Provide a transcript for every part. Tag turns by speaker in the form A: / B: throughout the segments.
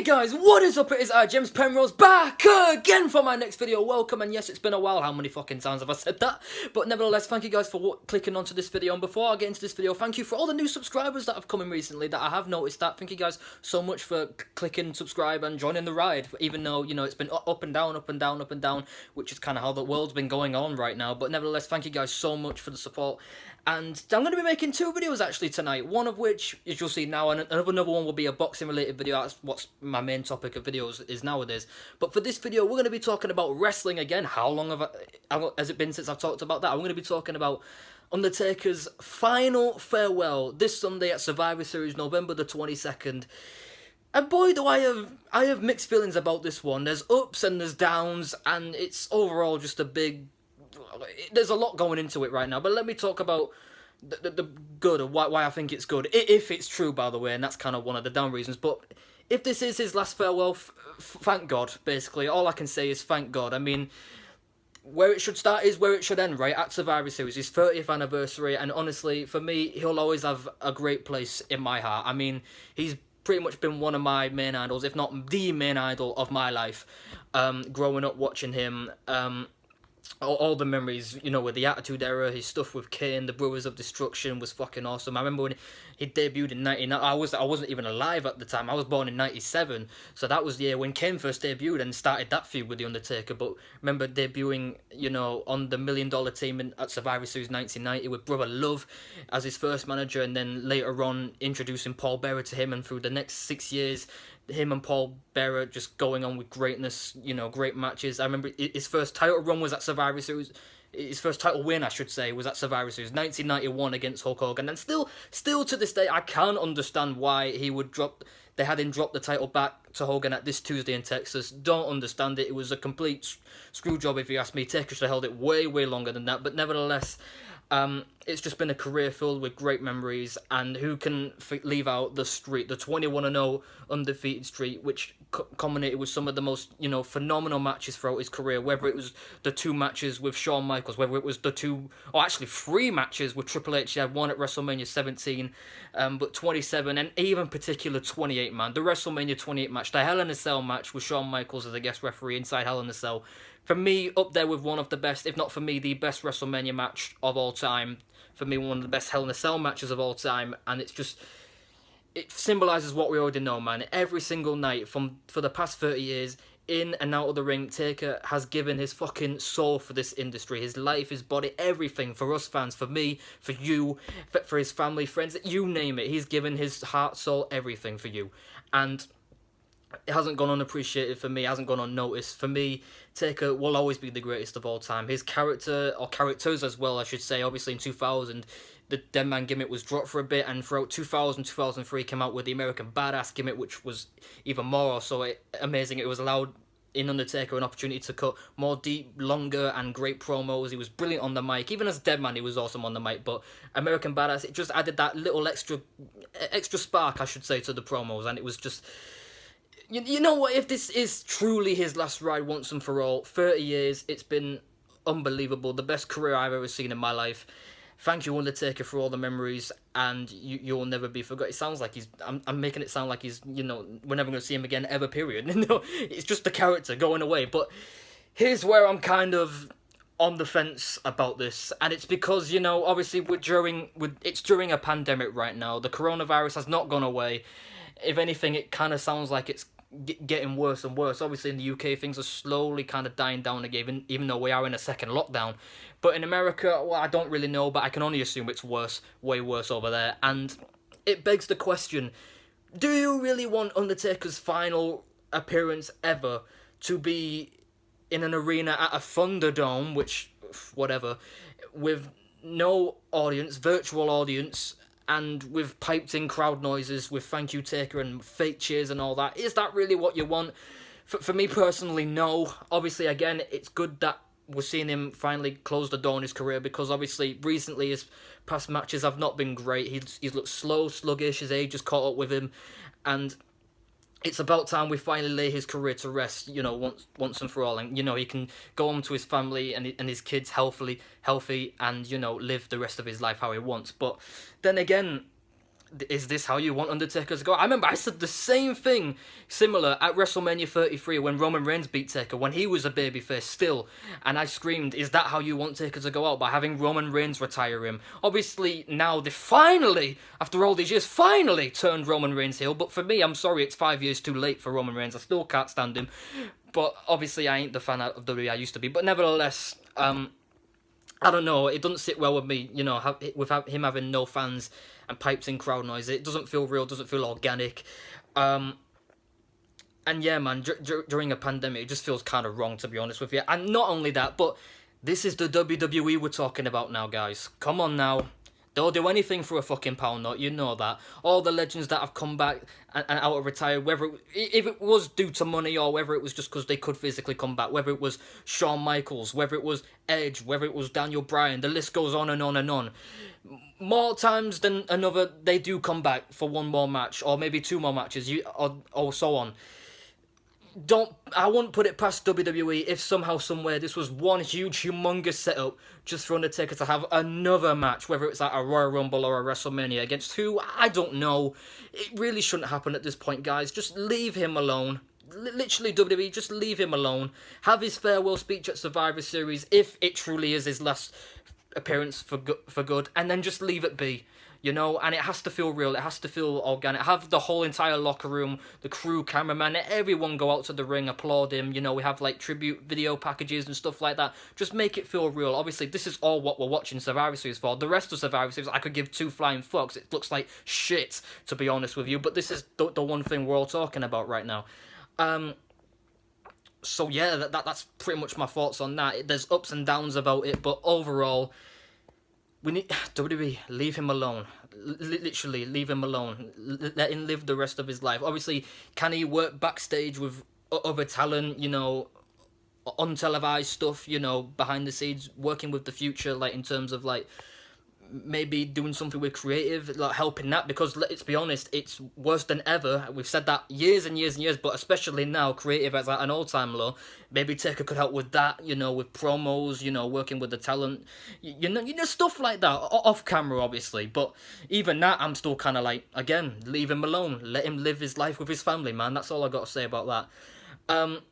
A: Hey guys, what is up? It is James Penrose back again for my next video. Welcome, and yes, it's been a while. How many fucking times have I said that? But nevertheless, thank you guys for clicking onto this video. And before I get into this video, thank you for all the new subscribers that have come in recently. That I have noticed that. Thank you guys so much for clicking subscribe and joining the ride. Even though, you know, it's been up and down, up and down, up and down, which is kind of how the world's been going on right now. But nevertheless, thank you guys so much for the support. And I'm going to be making two videos actually tonight, one of which, as you'll see now, and another one will be a boxing related video. That's what's my main topic of videos is nowadays. But for this video, we're going to be talking about wrestling again. How long has it been since I've talked about that? I'm going to be talking about Undertaker's final farewell this Sunday at Survivor Series, November the 22nd. And boy, do I have mixed feelings about this one. There's ups and there's downs, and it's overall just a big... There's a lot going into it right now, but let me talk about the good, or why I think it's good, if it's true, by the way, and that's kind of one of the down reasons. But if this is his last farewell, thank God, basically. All I can say is thank God. I mean, where it should start is where it should end, right? At Survivor Series, his 30th anniversary, and honestly, for me, he'll always have a great place in my heart. I mean, he's pretty much been one of my main idols, if not the main idol of my life, growing up watching him. All the memories, you know, with the Attitude Era, his stuff with Kane, the Brewers of Destruction was fucking awesome. I remember when he debuted in 99. I wasn't even alive at the time. I was born in 97, so that was the year when Kane first debuted and started that feud with the Undertaker. But remember debuting, you know, on the $1 Million team at Survivor Series 1990 with Brother Love as his first manager, and then later on introducing Paul Bearer to him, and through the next 6 years, him and Paul Bearer just going on with greatness, you know, great matches. I remember his first title run was at Survivor Series. His first title win, I should say, was at Survivor Series 1991 against Hulk Hogan. And still to this day, I can't understand why they had him drop the title back to Hogan at this Tuesday in Texas. Don't understand it. It was a complete screw job, if you ask me. Taker should have held it way longer than that. But nevertheless, it's just been a career filled with great memories, and who can leave out the streak, the 21-0 undefeated streak, which culminated with some of the most, you know, phenomenal matches throughout his career, whether it was the 2 matches with Shawn Michaels, whether it was the 3 matches with Triple H. He had one at WrestleMania 17, but 27, and even particular 28, man. The WrestleMania 28 match, the Hell in a Cell match with Shawn Michaels as a guest referee inside Hell in a Cell. For me, up there with one of the best, if not for me, the best WrestleMania match of all time. For me, one of the best Hell in a Cell matches of all time. And it's just... it symbolises what we already know, man. Every single night for the past 30 years, in and out of the ring, Taker has given his fucking soul for this industry. His life, his body, everything for us fans, for me, for you, for his family, friends, you name it. He's given his heart, soul, everything for you. And it hasn't gone unappreciated for me, hasn't gone unnoticed. For me, Taker will always be the greatest of all time. His character, or characters as well, I should say, obviously in 2000, the Dead Man gimmick was dropped for a bit, and throughout 2000, 2003 came out with the American Badass gimmick, which was even more so amazing. It was allowed in Undertaker an opportunity to cut more deep, longer, and great promos. He was brilliant on the mic. Even as Dead Man, he was awesome on the mic, but American Badass, it just added that little extra spark, I should say, to the promos, and it was just... You know what, if this is truly his last ride once and for all, 30 years, it's been unbelievable, the best career I've ever seen in my life. Thank you, Undertaker, for all the memories, and you'll never be forgotten. It sounds like I'm making it sound like he's, you know, we're never going to see him again, ever, period. No, it's just the character going away. But here's where I'm kind of on the fence about this, and it's because, you know, obviously it's during a pandemic right now. The coronavirus has not gone away. If anything, it kind of sounds like it's getting worse and worse. Obviously in the UK things are slowly kind of dying down again, even though we are in a second lockdown. But in America, well, I don't really know, but I can only assume it's worse, way worse over there. And it begs the question, do you really want Undertaker's final appearance ever to be in an arena at a Thunderdome, which, whatever, with no audience, virtual audience, and with piped-in crowd noises, with thank you Taker and fake cheers and all that? Is that really what you want? For me personally, no. Obviously, again, it's good that we're seeing him finally close the door in his career, because obviously recently his past matches have not been great. He's looked slow, sluggish, his age has caught up with him, and it's about time we finally lay his career to rest, you know, once and for all, and, you know, he can go home to his family and his kids healthy, and, you know, live the rest of his life how he wants. But then again, is this how you want Undertaker to go? I remember I said the same thing, similar, at WrestleMania 33 when Roman Reigns beat Taker, when he was a babyface still, and I screamed, is that how you want Taker to go out, by having Roman Reigns retire him? Obviously, now they finally, after all these years, finally turned Roman Reigns heel, but for me, I'm sorry, it's 5 years too late for Roman Reigns. I still can't stand him, but obviously I ain't the fan of WWE I used to be, but nevertheless, I don't know, it doesn't sit well with me, you know, with him having no fans and pipes in crowd noise. It doesn't feel real, doesn't feel organic. And yeah, man, during a pandemic, it just feels kind of wrong, to be honest with you. And not only that, but this is the WWE we're talking about now, guys. Come on now. They'll do anything for a fucking pound note, you know that. All the legends that have come back and out of retired, whether if it was due to money or whether it was just because they could physically come back, whether it was Shawn Michaels, whether it was Edge, whether it was Daniel Bryan, the list goes on and on and on. More times than another, they do come back for one more match, or maybe two more matches, or so on. I wouldn't put it past WWE if somehow, somewhere, this was one huge, humongous setup just for Undertaker to have another match, whether it's like a Royal Rumble or a WrestleMania, against who, I don't know. It really shouldn't happen at this point, guys. Just leave him alone. Literally, WWE, just leave him alone. Have his farewell speech at Survivor Series, if it truly is his last appearance for good, and then just leave it be. You know, and it has to feel real, it has to feel organic. Have the whole entire locker room, the crew, cameraman, everyone go out to the ring, applaud him. You know, we have like tribute video packages and stuff like that. Just make it feel real. Obviously, this is all what we're watching Survivor Series for. The rest of Survivor Series, I could give two flying fucks. It looks like shit, to be honest with you. But this is the one thing we're all talking about right now. So yeah, that's pretty much my thoughts on that. There's ups and downs about it, but overall, we need WWE, leave him alone. Literally, leave him alone. Let him live the rest of his life. Obviously, can he work backstage with other talent, you know, untelevised stuff, you know, behind the scenes, working with the future, like, in terms of, like, maybe doing something with creative, like helping that, because let's be honest, it's worse than ever. We've said that years and years and years, but especially now, creative is at an all-time low. Maybe Taker could help with that, you know, with promos, you know, working with the talent, you know, stuff like that, off camera, obviously. But even that, I'm still kind of like, again, leave him alone, let him live his life with his family, man. That's all I got to say about that.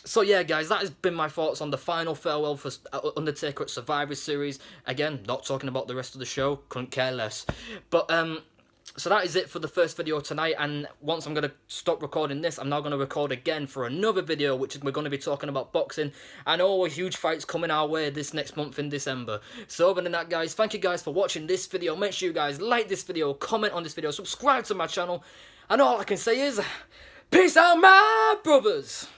A: So yeah, guys, that has been my thoughts on the final farewell for Undertaker at Survivor Series. Again, not talking about the rest of the show, couldn't care less. But, so that is it for the first video tonight, and once I'm going to stop recording this, I'm now going to record again for another video, which is we're going to be talking about boxing, and all huge fights coming our way this next month in December. So other than that, guys, thank you guys for watching this video. Make sure you guys like this video, comment on this video, subscribe to my channel, and all I can say is, peace out, my brothers!